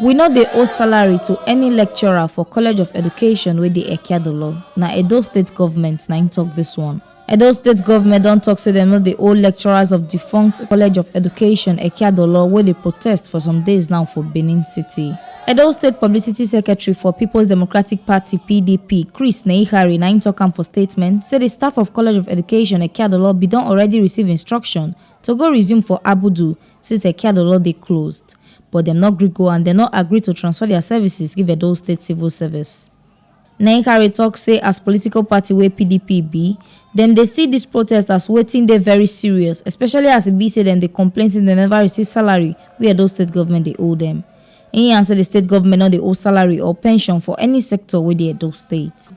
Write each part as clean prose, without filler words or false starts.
We no dey owe salary to any lecturer for College of Education wey dey Ekeadolo. Na Edo State government na im talk this one. Edo State government don talk say dem no dey owe lecturers of defunct College of Education Ekeadolo wey dey protest for some days now for Benin City. Edo State Publicity Secretary for People's Democratic Party (PDP), Chris Neikhari, na im talk am for statement, say the staff of College of Education Ekeadolo bin don already receive instruction to go resume for Abudu since Ekeadolo dey closed. But dem no gree go and dem no agree to transfer their services give Edo State Civil Service. Neikhari talk say as political party wey PDP be, dem dey see dis protest as wetin dey very serious, especially as e be say dem dey complain say dem never receive salary wey Edo State government dey owe dem. Im say the state government no dey owe salary or pension for any sector wey dey Edo State.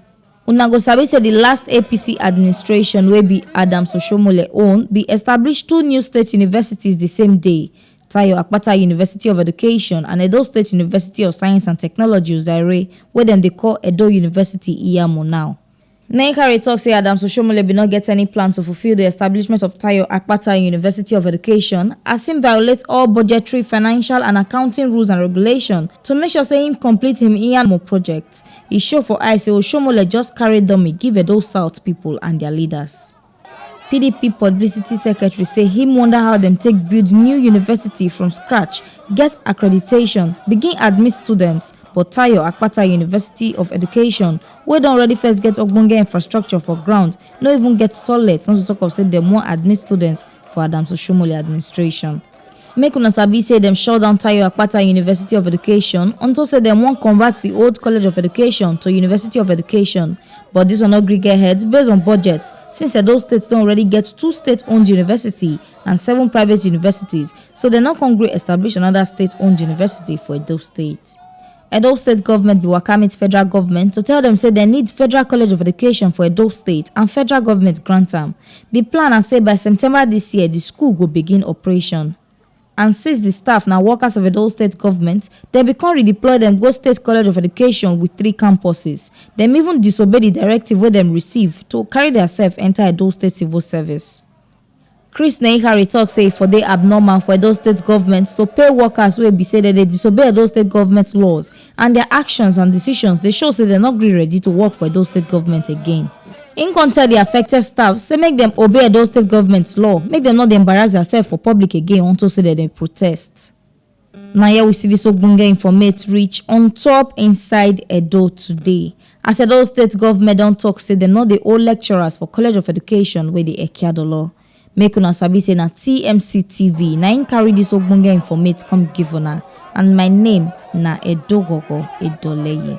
Una go sabi say the last APC administration wey be Adams Oshiomhole own be established 2 new state universities the same day. Tayo Akpata University of Education and Edo State University of Science and Technology Uzaire, wey dem dey call Edo University Iyamo now. Neikhari talk say Adams Oshiomhole bin not get any plan to fulfill the establishment of Tayo Akpata University of Education, as him violate all budgetary, financial and accounting rules and regulations to make sure say him complete him Iyamo project. E show for eye say Oshiomhole just carry dummy give Edo South people and their leaders. PDP Publicity Secretary say him wonder how them take build new university from scratch, get accreditation, begin admit students, but Tayo Akpata University of Education, wey don already first get ogbonge infrastructure for ground, no even get toilets, not to talk of say dem wan admit students for Adams Oshiomhole administration. Make una sabi say dem shut down Tayo Akpata University of Education until say dem wan convert the old College of Education to University of Education, but this one no gree get heads based on budget, since Edo State don already get 2 state-owned universities and 7 private universities, so dem no con gree establish another state-owned university for Edo State. Edo State government be waka meet federal government to tell them say they need Federal College of Education for Edo State and federal government grant am. The plan na say by September this year the school go begin operation. And since the staff na workers of Edo State government, they become redeploy them go State College of Education with 3 campuses. Them even disobey the directive wey dem receive to carry theirself enter Edo State Civil Service. Chris Neikhari talk say for dey abnormal for Edo State government to pay workers wey be say that they disobey Edo State government laws, and their actions and decisions they show say they not really ready to work for Edo State government again. In contact the affected staff say make them obey Edo State government's law, make them not embarrass themselves for public again until say that they protest. Now here we see this ogbonge informate reach on top inside Edo today. As Edo State government don't talk say them not the old lecturers for College of Education where the Ekeadolo. Make una sabi say na TMC TV na im carry this ogbonge informate come give una, and my name na Edogogo Edoleye.